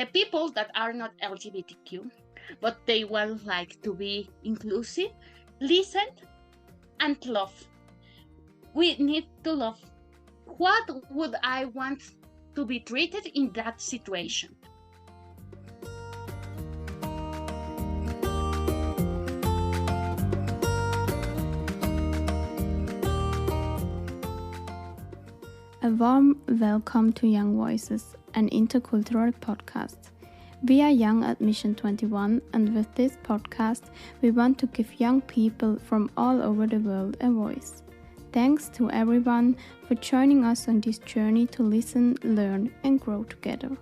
the people that are not LGBTQ, but they want like to be inclusive, listen and love. We need to love. What would I want to be treated in that situation? A warm welcome to Young Voices, an intercultural podcast. We are Young at Mission 21, and with this podcast, we want to give young people from all over the world a voice. Thanks to everyone for joining us on this journey to listen, learn, and grow together.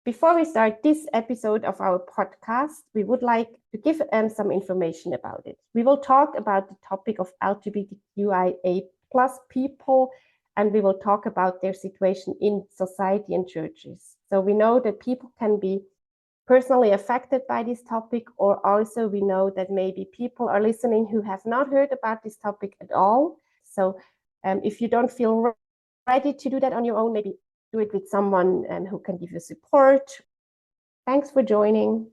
Before we start this episode of our podcast, we would like to give some information about it. We will talk about the topic of LGBTQIA plus people, and we will talk about their situation in society and churches. So we know that people can be personally affected by this topic, or also we know that maybe people are listening who have not heard about this topic at all. So if you don't feel ready to do that on your own, maybe do it with someone who can give you support. Thanks for joining.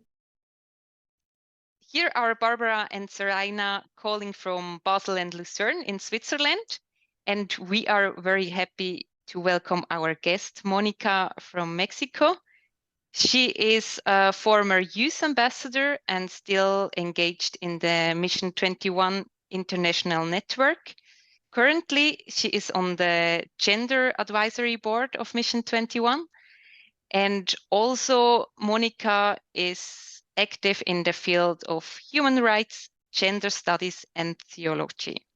Here are Barbara and Seraina calling from Basel and Lucerne in Switzerland. And we are very happy to welcome our guest, Mónica from Mexico. She is a former youth ambassador and still engaged in the Mission 21 international network. Currently, she is on the Gender Advisory Board of Mission 21. And also, Mónica is active in the field of human rights, gender studies, and theology.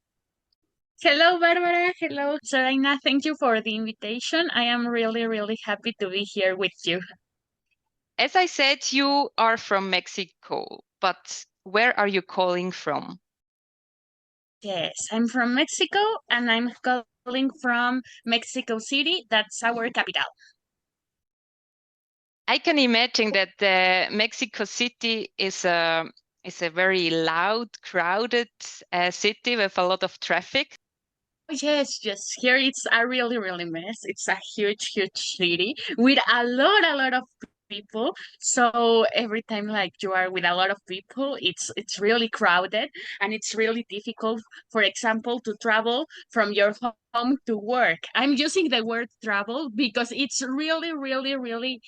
Hello, Barbara. Hello, Seraina. Thank you for the invitation. I am really happy to be here with you. As I said, you are from Mexico, but where are you calling from? Yes, I'm from Mexico, and I'm calling from Mexico City. That's our capital. I can imagine that Mexico City is a very loud, crowded city with a lot of traffic. Yes. Here it's a really mess. It's a huge city with a lot of people. So every time like you are with a lot of people, it's really crowded, and it's really difficult, for example, to travel from your home to work. I'm using the word travel because it's really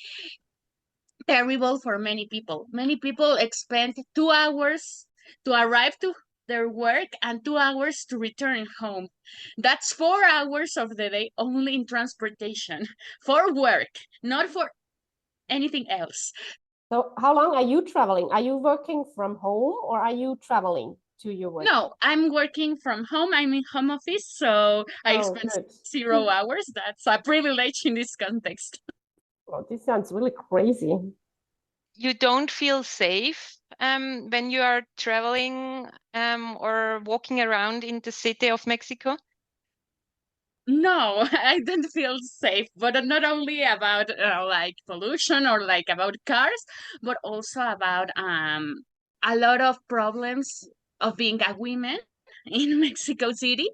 terrible for many people. Many people spend 2 hours to arrive to their work and 2 hours to return home. That's 4 hours of the day only in transportation for work, not for anything else. So how long are you traveling? Are you working from home or are you traveling to your work? No, I'm working from home. I'm in home office, so I spend good. 0 hours. That's a privilege in this context. Well, this sounds really crazy. You don't feel safe when you are traveling or walking around in the city of Mexico? No, I don't feel safe, but not only about like pollution or like about cars, but also about a lot of problems of being a woman in Mexico City,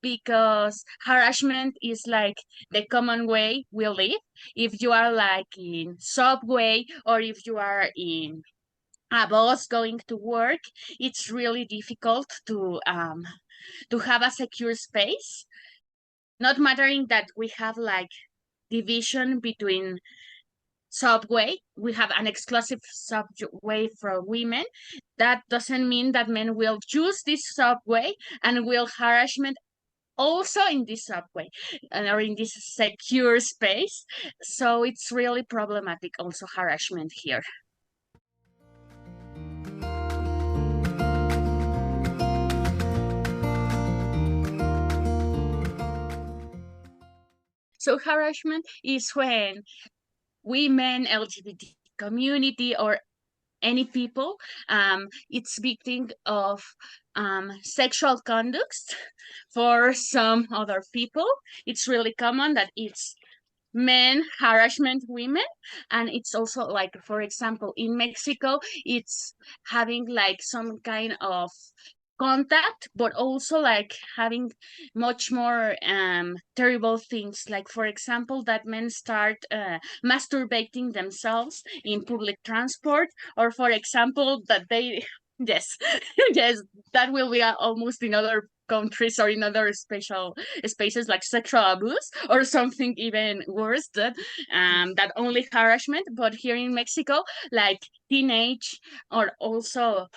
because harassment is like the common way we live. If you are like in subway, or if you are in a bus going to work, it's really difficult to have a secure space. Not mattering that we have like division between subway, we have an exclusive subway for women. That doesn't mean that men will choose this subway and will harassment also in this subway or in this secure space. So it's really problematic also harassment here. So harassment is when women, LGBT community, or any people, it's victim of sexual conduct for some other people. It's really common that it's men harassment women, and it's also like, for example, in Mexico, it's having like some kind of contact, but also like having much more terrible things, like for example that men start masturbating themselves in public transport, or for example that they yes yes, that will be almost in other countries or in other special spaces, like sexual abuse or something even worse, that only harassment. But here in Mexico, like teenage or also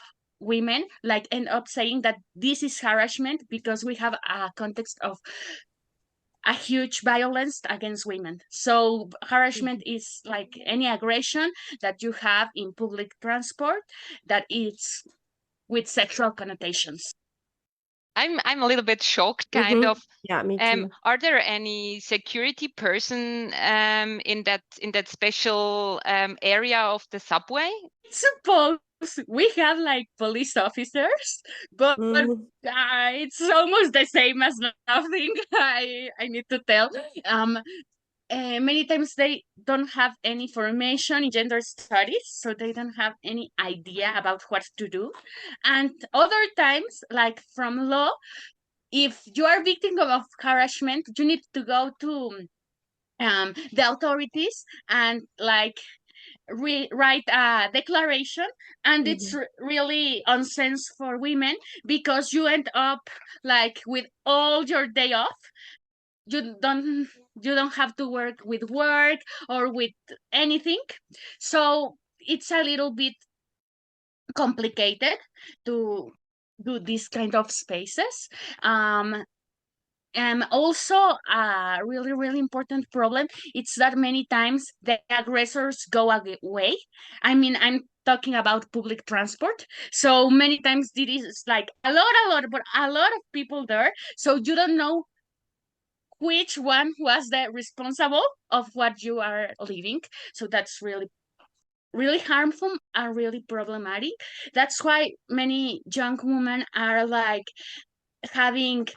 women like end up saying that this is harassment because we have a context of a huge violence against women. So harassment is like any aggression that you have in public transport that is with sexual connotations. I'm a little bit shocked, kind of. Yeah, me too. Are there any security person in that special area of the subway? Suppose we have like police officers, but it's almost the same as nothing. I need to tell. Many times they don't have any formation in gender studies, so they don't have any idea about what to do. And other times, like from law, if you are victim of harassment, you need to go to the authorities and like write a declaration, and it's really unsense for women because you end up like with all your day off. You don't have to work or with anything, so it's a little bit complicated to do this kind of spaces. And also a really really important problem, it's that many times the aggressors go away. I mean, I'm talking about public transport, so many times it is like but a lot of people there, so you don't know which one was the responsible of what you are living. So that's really really harmful and really problematic. That's why many young women are like having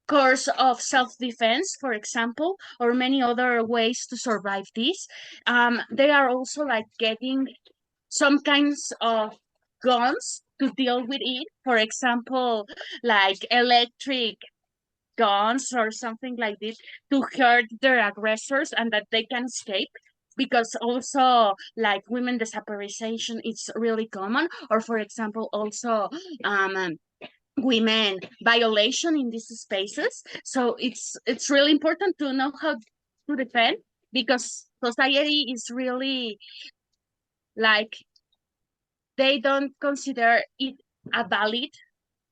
course of self-defense, for example, or many other ways to survive this. They are also like getting some kinds of guns to deal with it, for example, like electric guns or something like this, to hurt their aggressors and that they can escape. Because also like women disappearization is really common, or for example also um women violation in these spaces. So it's really important to know how to defend, because society is really like, they don't consider it a valid.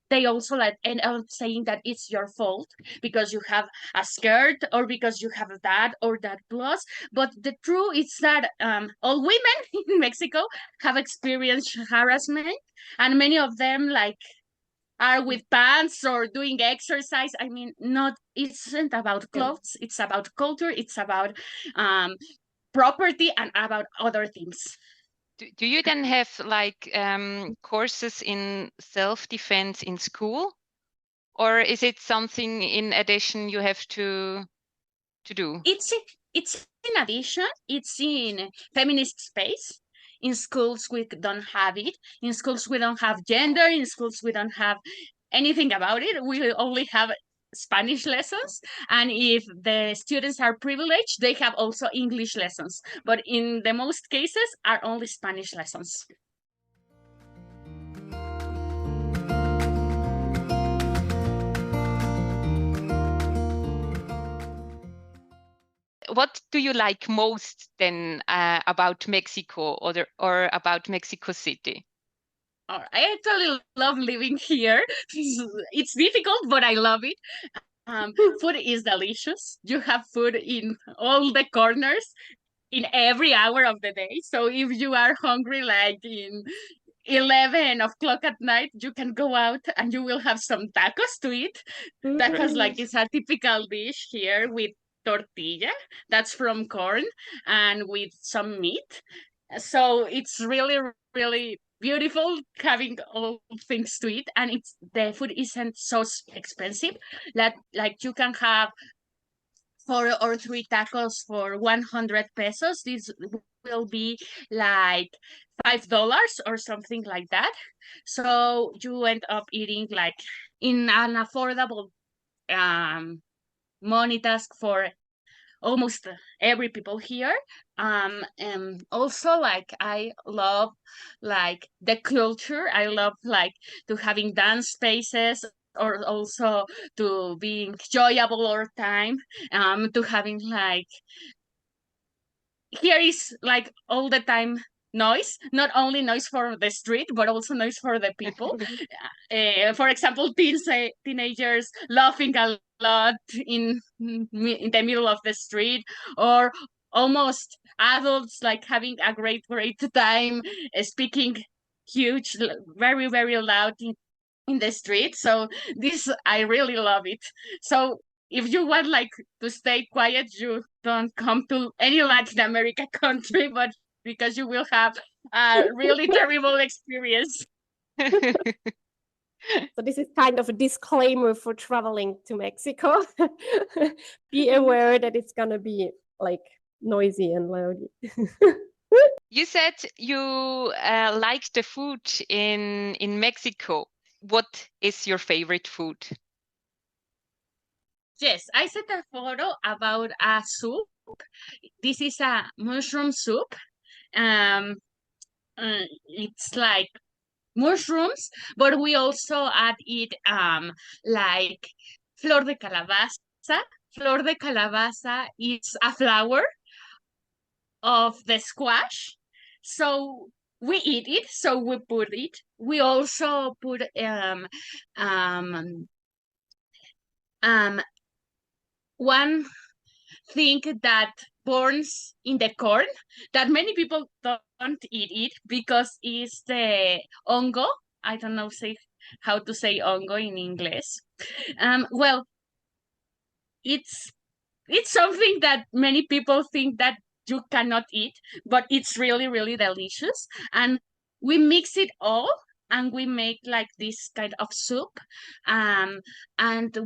They also like end up saying that it's your fault because you have a skirt or because you have that or that plus. But the truth is that all women in Mexico have experienced harassment, and many of them like are with pants or doing exercise. I mean, not, it isn't about clothes, it's about culture, it's about property and about other things. Do you then have like courses in self-defense in school, or is it something in addition you have to do? It's in addition, it's in feminist space. In schools we don't have it. In schools we don't have gender. In schools we don't have anything about it. We only have Spanish lessons, and if the students are privileged, they have also English lessons, but in the most cases are only Spanish lessons. What do you like most then about Mexico or about Mexico City? I actually love living here. It's difficult, but I love it. Food is delicious. You have food in all the corners in every hour of the day. So if you are hungry, like in 11 o'clock at night, you can go out and you will have some tacos to eat. Tacos like is a typical dish here with tortilla, that's from corn, and with some meat. So it's really really beautiful having all things to eat, and it's the food isn't so expensive that like you can have 4 or 3 tacos for 100 pesos. This will be like $5 or something like that. So you end up eating like in an affordable money task for almost every people here. And also like I love like the culture. I love like to having dance spaces, or also to being enjoyable all time, to having like here is like all the time noise, not only noise for the street but also noise for the people. For example, teenagers laughing a lot in the middle of the street, or almost adults like having a great time, speaking huge, very very loud in the street. So this I really love it. So if you want like to stay quiet, you don't come to any Latin America country, but because you will have a really terrible experience. So this is kind of a disclaimer for traveling to Mexico. Be aware that it's gonna be like noisy and loud. You said you like the food in Mexico. What is your favorite food? Yes, I sent a photo about a soup. This is a mushroom soup. Um, it's like mushrooms, but we also add it like flor de calabaza. Flor de calabaza is a flower of the squash. So we eat it, so we put it. We also put one thing that burns in the corn that many people don't eat it because it's the hongo. I don't know how to say hongo in English. Well, it's something that many people think that you cannot eat, but it's really really delicious. And we mix it all and we make like this kind of soup, and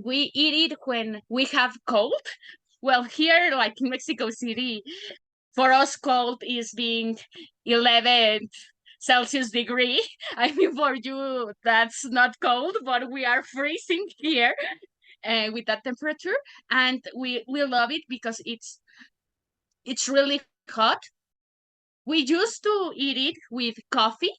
we eat it when we have cold. Well, here like in Mexico City, for us cold is being 11 Celsius degree. I mean, for you that's not cold, but we are freezing here with that temperature. And we love it because it's really hot. We used to eat it with coffee,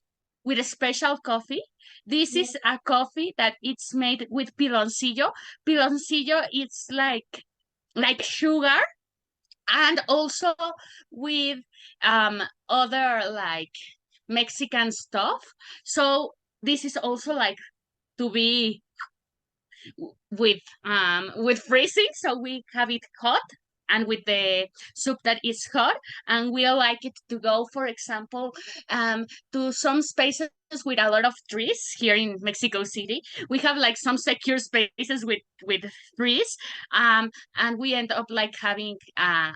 with a special coffee. This is a coffee that it's made with piloncillo. Piloncillo is like sugar, and also with other like Mexican stuff. So this is also like to be with freezing, so we have it hot and with the soup that is hot. And we like it to go, for example, to some spaces with a lot of trees. Here in Mexico City we have like some secure spaces with trees, and we end up like having a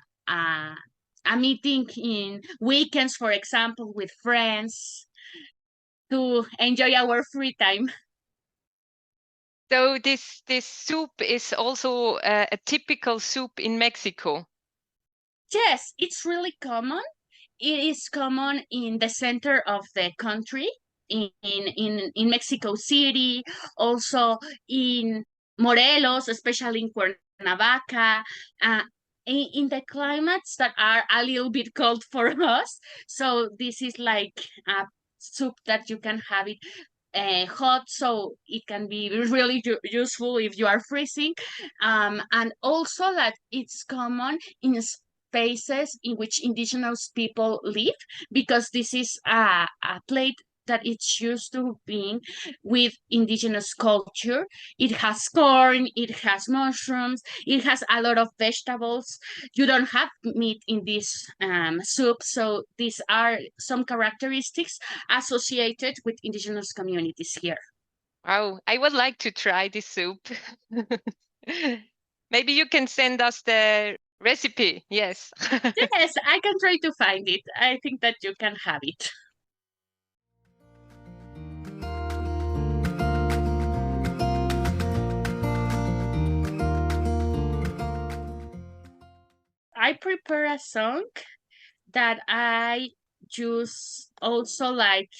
a meeting in weekends, for example, with friends, to enjoy our free time. So this soup is also a typical soup in Mexico. Yes, it's really common. It is common in the center of the country, in Mexico City, also in Morelos, especially in Cuernavaca, in the climates that are a little bit cold for us. So this is like a soup that you can have it hot, so it can be really useful if you are freezing. And also that it's common in spaces in which indigenous people live, because this is a plate that it's used to being with indigenous culture. It has corn, it has mushrooms, it has a lot of vegetables. You don't have meat in this soup, so these are some characteristics associated with indigenous communities here. Wow, I would like to try this soup. Maybe you can send us the recipe. Yes. Yes, I can try to find it. I think that you can have it. I prepare a song that I use also like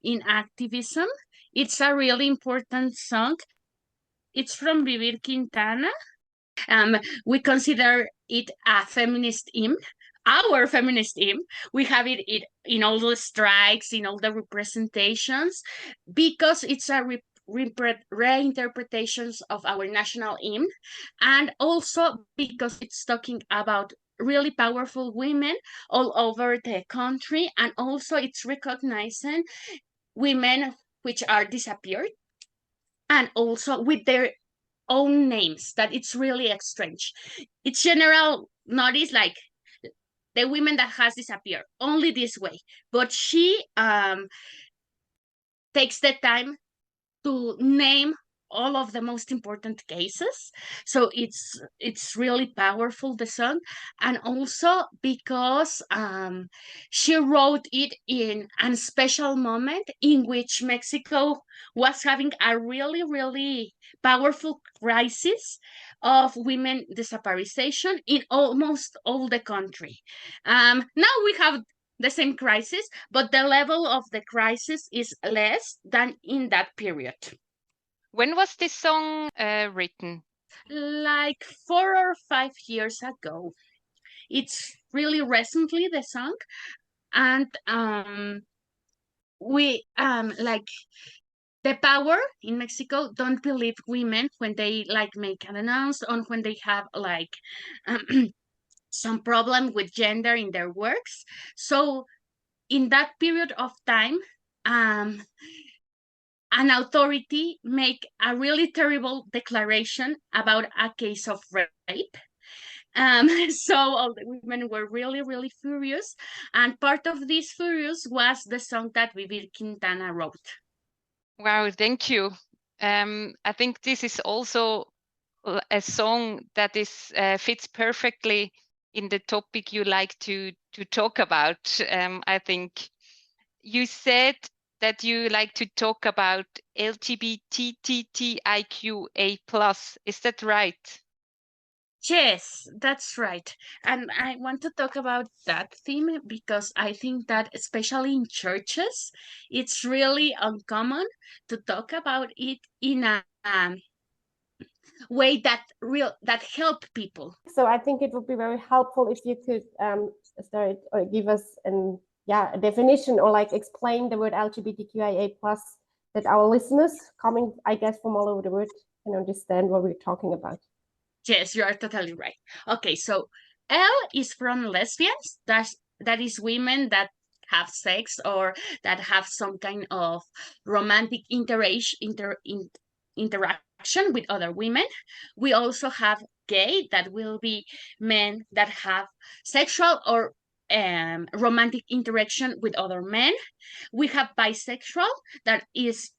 in activism. It's a really important song. It's from Vivir Quintana. Um, we consider it a feminist hymn, our feminist hymn. We have it in all the strikes, in all the representations, because it's a reinterpretations of our national hymn, and also because it's talking about really powerful women all over the country, and also it's recognizing women which are disappeared, and also with their own names, that it's really strange. It's general notice like the women that has disappeared only this way, but she takes the time to name all of the most important cases. So it's really powerful, the song. And also because she wrote it in a special moment in which Mexico was having a really, really powerful crisis of women disappearization in almost all the country. Now we have the same crisis, but the level of the crisis is less than in that period. When was this song written? Like 4 or 5 years ago. It's really recently, the song. And we like the power in Mexico don't believe women when they like make an announce on when they have like some problem with gender in their works. So in that period of time, an authority make a really terrible declaration about a case of rape. So all the women were really, really furious. And part of this furious was the song that Vivir Quintana wrote. Wow, thank you. I think this is also a song that is fits perfectly in the topic you like to talk about. I think you said that you like to talk about LGBTQIA+. Is that right? Yes, that's right. And I want to talk about that theme because I think that especially in churches, it's really uncommon to talk about it in a way that help people. So I think it would be very helpful if you could start or give us a definition or like explain the word LGBTQIA+, that our listeners coming, I guess, from all over the world can understand what we're talking about. Yes, you are totally right. Okay, so L is from lesbians. That is women that have sex or that have some kind of romantic interaction with other women. We also have gay, that will be men that have sexual or romantic interaction with other men. We have bisexual, that is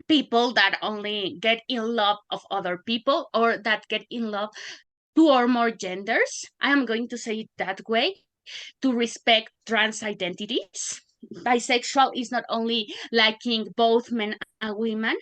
people that only get in love of other people or that get in love two or more genders. I am going to say it that way to respect trans identities. Bisexual is not only liking both men and women.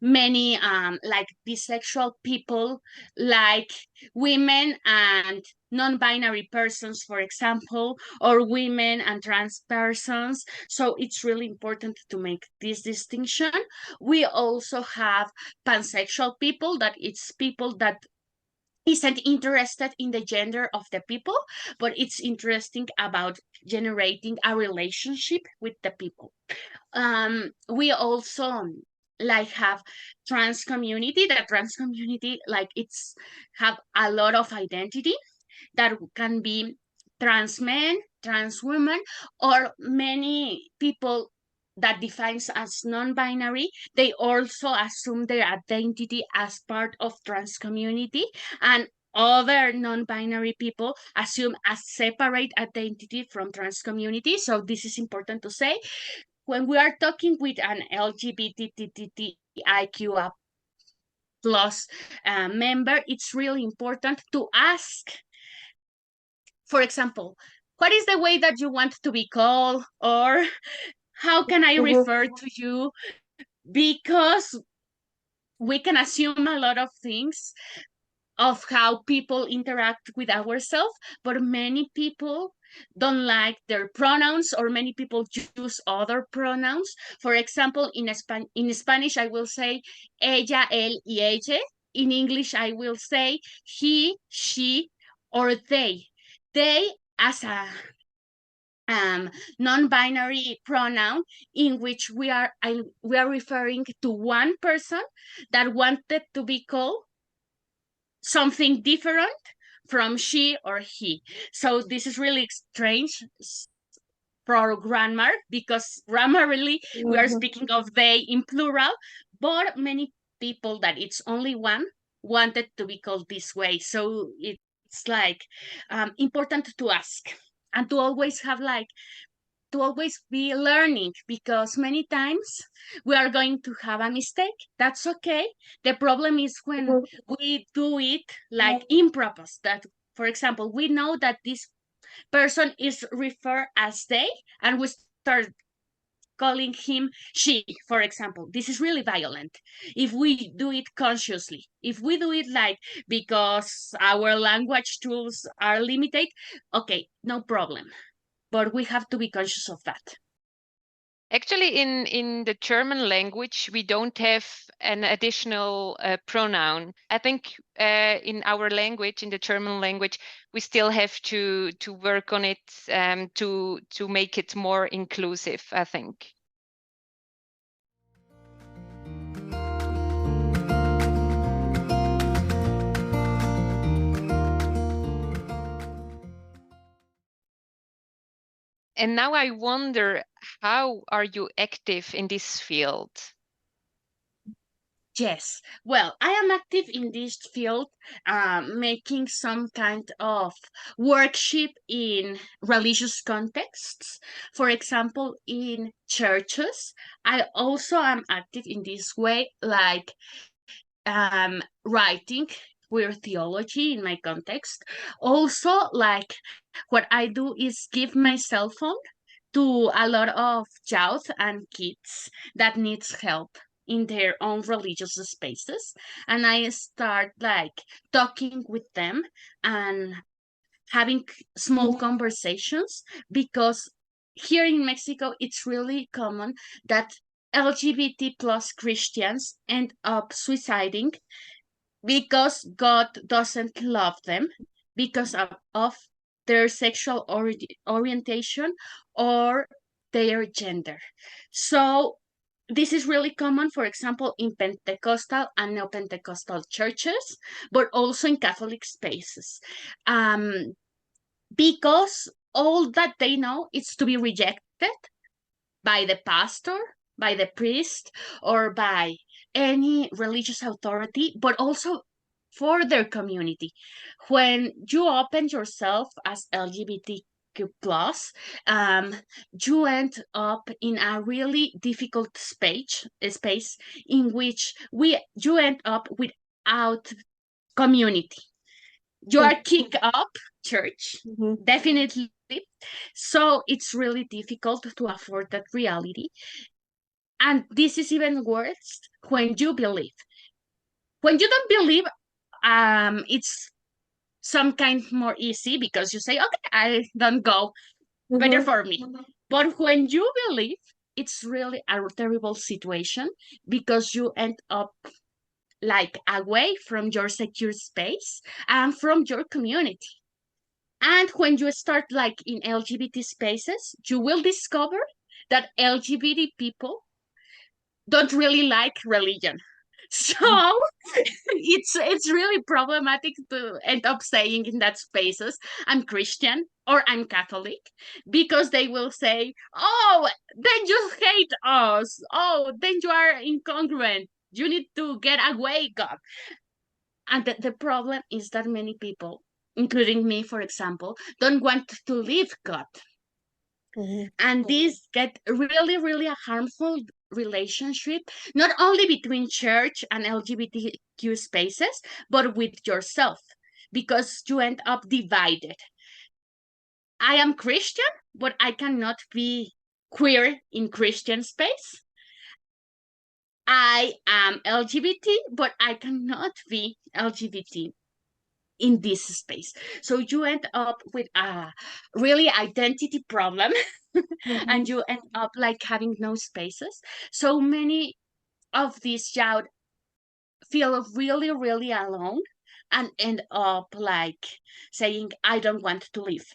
Many like bisexual people like women and non-binary persons, for example, or women and trans persons. So it's really important to make this distinction. We also have pansexual people, that it's people that isn't interested in the gender of the people, but it's interesting about generating a relationship with the people. We also like have trans community. The trans community, like, it's have a lot of identity that can be trans men, trans women, or many people that defines as non-binary. They also assume their identity as part of trans community, and other non-binary people assume a separate identity from trans community. So this is important to say. When we are talking with an LGBTQIA plus member, it's really important to ask, for example, what is the way that you want to be called, or how can I refer to you? Because we can assume a lot of things of how people interact with ourselves, but many people don't like their pronouns, or many people use other pronouns. For example, in Spanish, I will say ella, él, y ella. In English, I will say he, she, or they. They as a non-binary pronoun in which we are referring to one person that wanted to be called something different from she or he. So this is really strange for grammar, because grammarly we are speaking of they in plural, but many people that it's only one wanted to be called this way. So it's like important to ask, and to always have like to always be learning, because many times we are going to have a mistake. That's okay. The problem is when we do it like in purpose. That, for example, we know that this person is referred as they, and we start calling him she, for example. This is really violent if we do it consciously. If we do it like because our language tools are limited, okay, no problem, but we have to be conscious of that. Actually, in the German language, we don't have an additional pronoun. I think in our language, in the German language, we still have to work on it to make it more inclusive, I think. And now I wonder, how are you active in this field? Yes, well, I am active in this field, making some kind of workshop in religious contexts. For example, in churches. I also am active in this way, like writing queer theology in my context. Also, like what I do is give my cell phone to a lot of youth and kids that needs help in their own religious spaces, and I start like talking with them and having small conversations, because here in Mexico it's really common that LGBT plus Christians end up suiciding because God doesn't love them because of their sexual orientation or their gender. So this is really common, for example, in Pentecostal and neo-Pentecostal churches, but also in Catholic spaces, because all that they know is to be rejected by the pastor, by the priest, or by any religious authority, but also for their community. When you open yourself as LGBTQ plus, you end up in a really difficult space in which you end up without community. You are kicked up church, definitely. So it's really difficult to afford that reality. And this is even worse when you believe. When you don't believe, it's some kind more easy, because you say, okay, I don't go, better for me. But when you believe, it's really a terrible situation, because you end up like away from your secure space and from your community. And when you start like in LGBT spaces, you will discover that LGBT people don't really like religion. So it's really problematic to end up saying in that spaces, I'm Christian or I'm Catholic, because they will say, oh, then you hate us. Oh, then you are incongruent. You need to get away, God. And the problem is that many people, including me, for example, don't want to leave God. And this get really, really a harmful relationship, not only between church and LGBTQ spaces, but with yourself, because you end up divided. I am Christian, but I cannot be queer in Christian space. I am LGBT, but I cannot be LGBT in this space. So you end up with a really identity problem and you end up like having no spaces. So many of these child feel really, really alone and end up like saying, I don't want to live.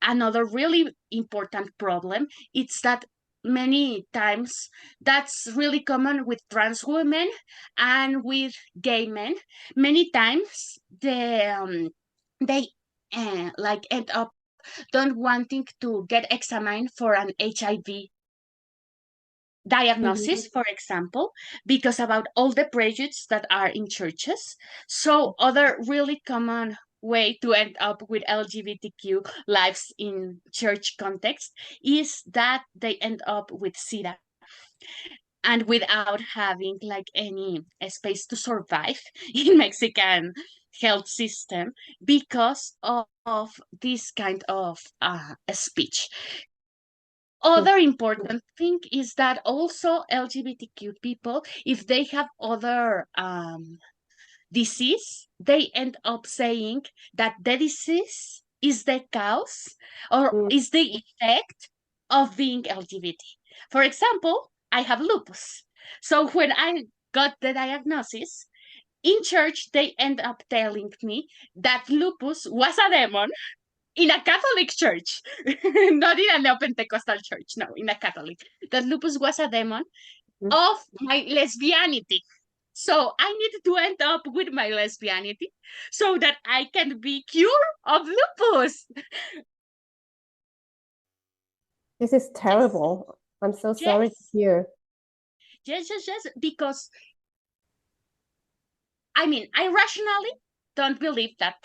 Another really important problem is that many times that's really common with trans women and with gay men. Many times they like end up don't wanting to get examined for an HIV diagnosis, for example, because about all the prejudices that are in churches. So other really common way to end up with LGBTQ lives in church context is that they end up with SIDA and without having like any space to survive in Mexican health system because of this kind of speech. Other important thing is that also LGBTQ people, if they have other disease, they end up saying that the disease is the cause or is the effect of being LGBT. For example, I have lupus. So when I got the diagnosis, in church, they end up telling me that lupus was a demon in a Catholic church, not in a Neo-Pentecostal church, no, in a Catholic, that lupus was a demon of my lesbianity. So I need to end up with my lesbianity so that I can be cured of lupus. This is terrible. I'm so sorry to hear. Yes, because I mean, I rationally don't believe that.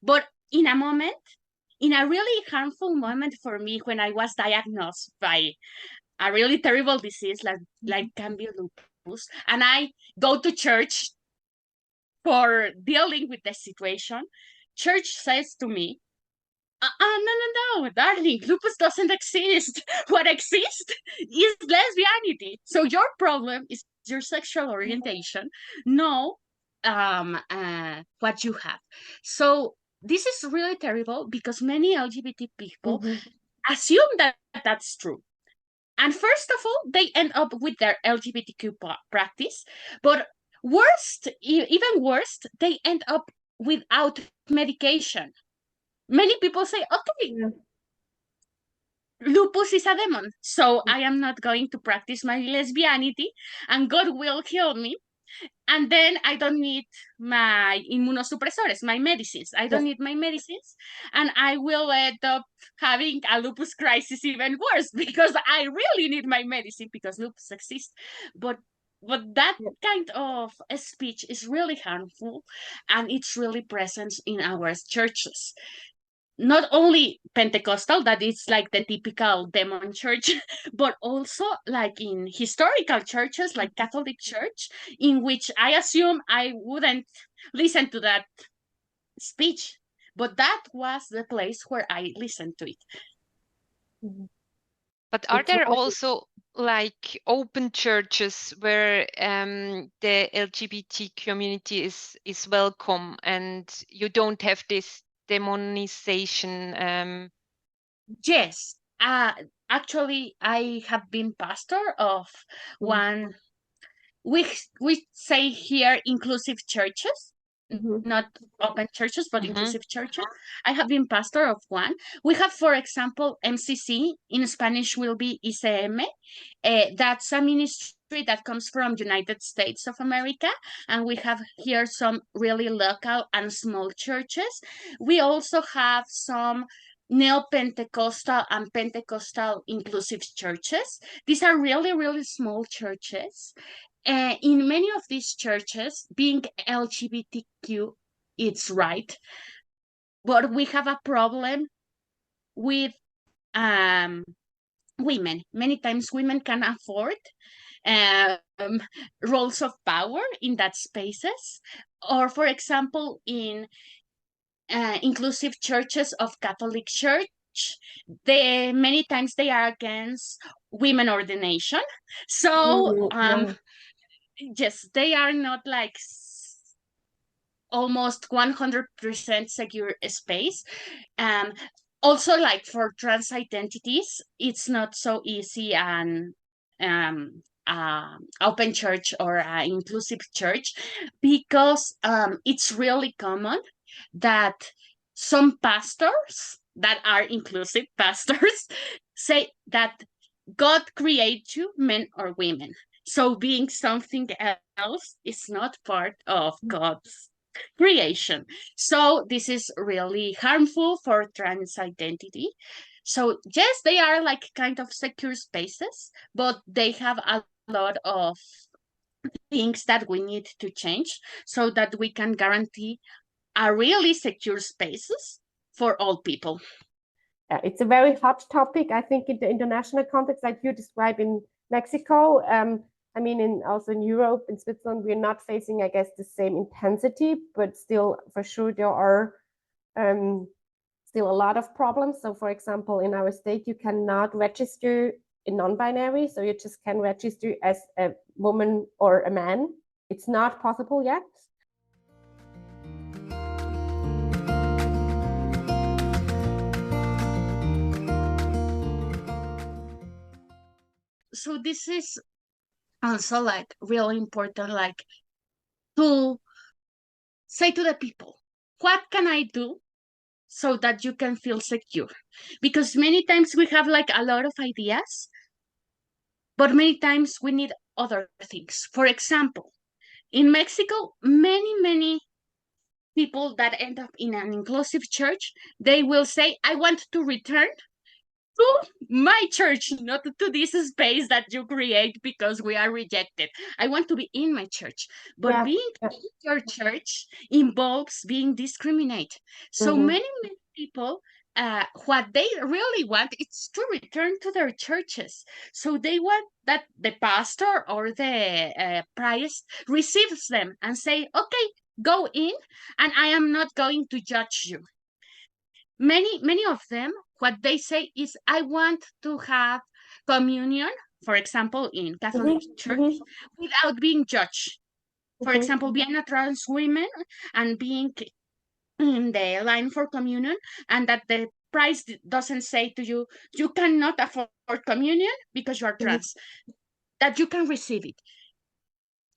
But in a moment, in a really harmful moment for me when I was diagnosed by a really terrible disease like can be lupus, and I go to church for dealing with the situation, church says to me, no, darling, lupus doesn't exist. What exists is lesbianity. So your problem is your sexual orientation, no what you have. So this is really terrible because many LGBT people assume that that's true. And first of all, they end up with their LGBTQ practice, but worst, even worse, they end up without medication. Many people say, okay, lupus is a demon, so I am not going to practice my lesbianity, and God will heal me. And then I don't need my immunosuppressores, my medicines. I don't need my medicines. And I will end up having a lupus crisis even worse because I really need my medicine because lupus exists. But that kind of speech is really harmful and it's really present in our churches. Not only Pentecostal, that is like the typical demon church, but also like in historical churches, like Catholic Church, in which I assume I wouldn't listen to that speech, but that was the place where I listened to it. But are there also like open churches where the LGBT community is welcome and you don't have this demonization? Yes, actually, I have been pastor of one. We say here inclusive churches, not open churches, but inclusive churches. I have been pastor of one. We have, for example, MCC, in Spanish will be ICM. That's a ministry that comes from United States of America, and we have here some really local and small churches. We also have some neo-Pentecostal and Pentecostal inclusive churches. These are really, really small churches. In many of these churches, being LGBTQ, it's right, but we have a problem with women. Many times women can afford roles of power in that spaces, or for example, in inclusive churches of Catholic Church, many times they are against women ordination. So yes, they are not like almost 100% secure space. Also, like for trans identities, it's not so easy and open church or inclusive church, because it's really common that some pastors that are inclusive pastors say that God created you men or women. So being something else is not part of God's creation. So this is really harmful for trans identity. So yes, they are like kind of secure spaces, but they have a lot of things that we need to change so that we can guarantee a really secure spaces for all people. It's a very hot topic, I think, in the international context, like you describe in Mexico. I mean, also in Europe, in Switzerland, we're not facing, I guess, the same intensity, but still, for sure, there are still a lot of problems. So, for example, in our state, you cannot register in non-binary, so you just can register as a woman or a man. It's not possible yet. So this is also like really important, like to say to the people, what can I do so that you can feel secure? Because many times we have like a lot of ideas, but many times we need other things. For example, in Mexico, many people that end up in an inclusive church, they will say, I want to return to my church, not to this space that you create because we are rejected. I want to be in my church. But being in your church involves being discriminated. So many people, what they really want is to return to their churches. So they want that the pastor or the priest receives them and say, okay, go in, and I am not going to judge you. Many of them, what they say is, I want to have communion, for example, in Catholic Church, without being judged. For example, being a trans woman and being in the line for communion, and that the priest doesn't say to you, you cannot afford communion because you are trans, that you can receive it.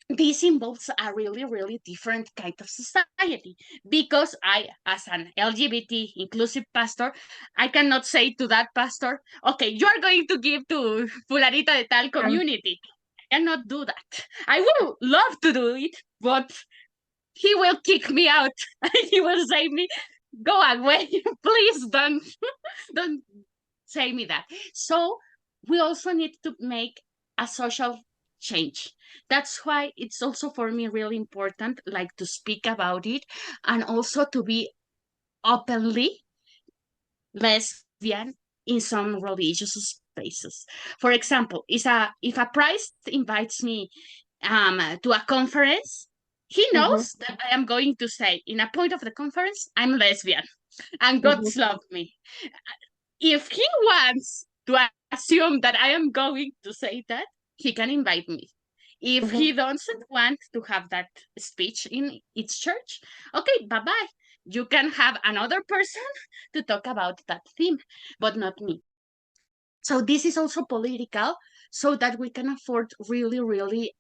This involves a really different kind of society, because I, as an LGBT inclusive pastor, I cannot say to that pastor, okay, you're going to give to fulanita de tal community. I cannot do that. I would love to do it, but he will kick me out. He will say me, go away, please don't say me that. So we also need to make a social change. That's why it's also for me really important, like, to speak about it, and also to be openly lesbian in some religious spaces. For example, if a priest invites me to a conference, he knows that I am going to say in a point of the conference, I'm lesbian and God's love me. If he wants to assume that I am going to say that, he can invite me. If he doesn't want to have that speech in its church, okay, bye-bye. You can have another person to talk about that theme, but not me. So this is also political, so that we can afford really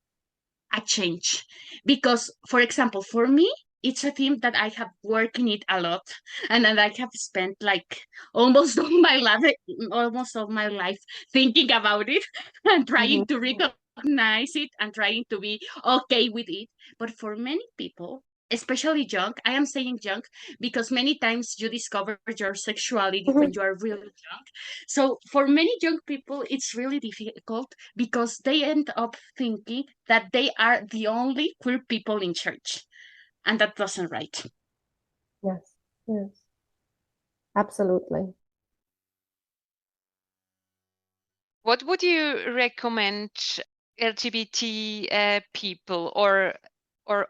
a change. Because, for example, for me, it's a theme that I have worked in it a lot, and that I have spent like almost all my life thinking about it and trying to recognize it and trying to be okay with it. But for many people, especially young, I am saying young because many times you discover your sexuality when you are really young. So for many young people, it's really difficult because they end up thinking that they are the only queer people in church, and that doesn't right. Yes, absolutely. What would you recommend LGBT people or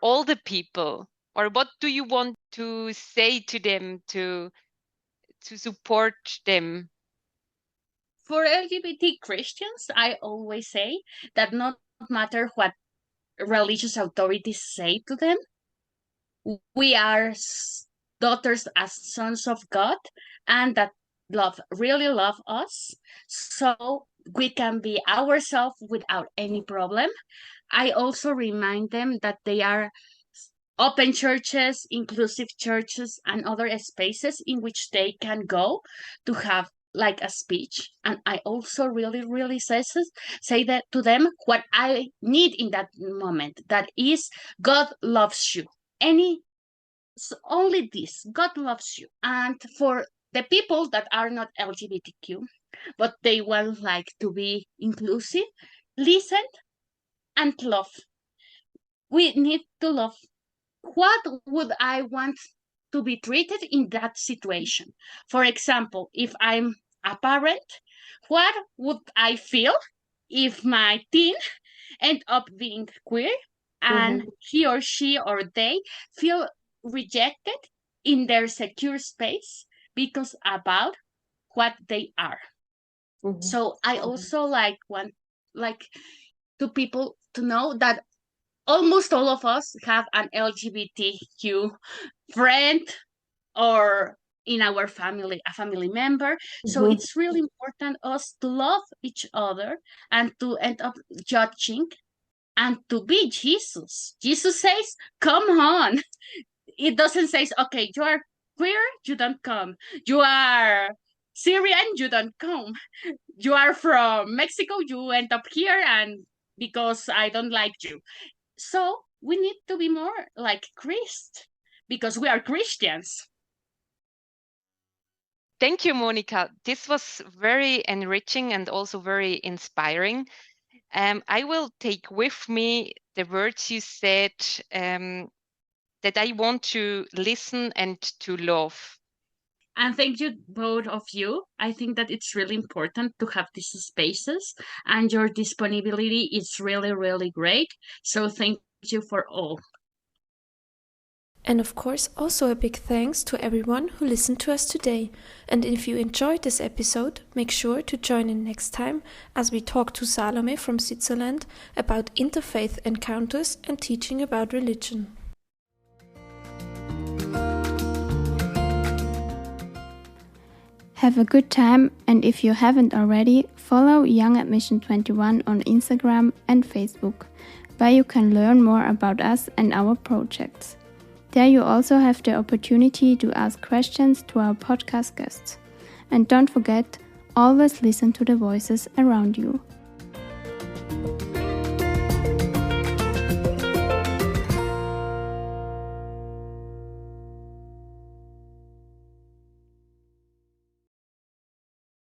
all the people, or what do you want to say to them to support them? For LGBT Christians, I always say that no matter what religious authorities say to them, we are daughters as sons of God, and that really love us, so we can be ourselves without any problem. I also remind them that they are open churches, inclusive churches, and other spaces in which they can go to have like a speech. And I also really say that to them what I need in that moment. That is, God loves you. Only this, God loves you. And for the people that are not LGBTQ, but they want like to be inclusive, listen and love. We need to love. What would I want to be treated in that situation? For example, if I'm a parent, what would I feel if my teen end up being queer and he or she or they feel rejected in their secure space because about what they are? So I also want to people to know that almost all of us have an LGBTQ friend or in our family, a family member. So it's really important us to love each other and to end up judging and to be Jesus. Jesus says, come on. It doesn't say, okay, you are queer, you don't come. You are Syrian, you don't come. You are from Mexico, you end up here, and because I don't like you. So we need to be more like Christ because we are Christians. Thank you, Monica. This was very enriching and also very inspiring. I will take with me the words you said, that I want to listen and to love. And thank you, both of you. I think that it's really important to have these spaces, and your disponibility is really great. So thank you for all. And of course, also a big thanks to everyone who listened to us today. And if you enjoyed this episode, make sure to join in next time as we talk to Salome from Switzerland about interfaith encounters and teaching about religion. Have a good time, and if you haven't already, follow Young Admission 21 on Instagram and Facebook, where you can learn more about us and our projects. There you also have the opportunity to ask questions to our podcast guests. And don't forget, always listen to the voices around you.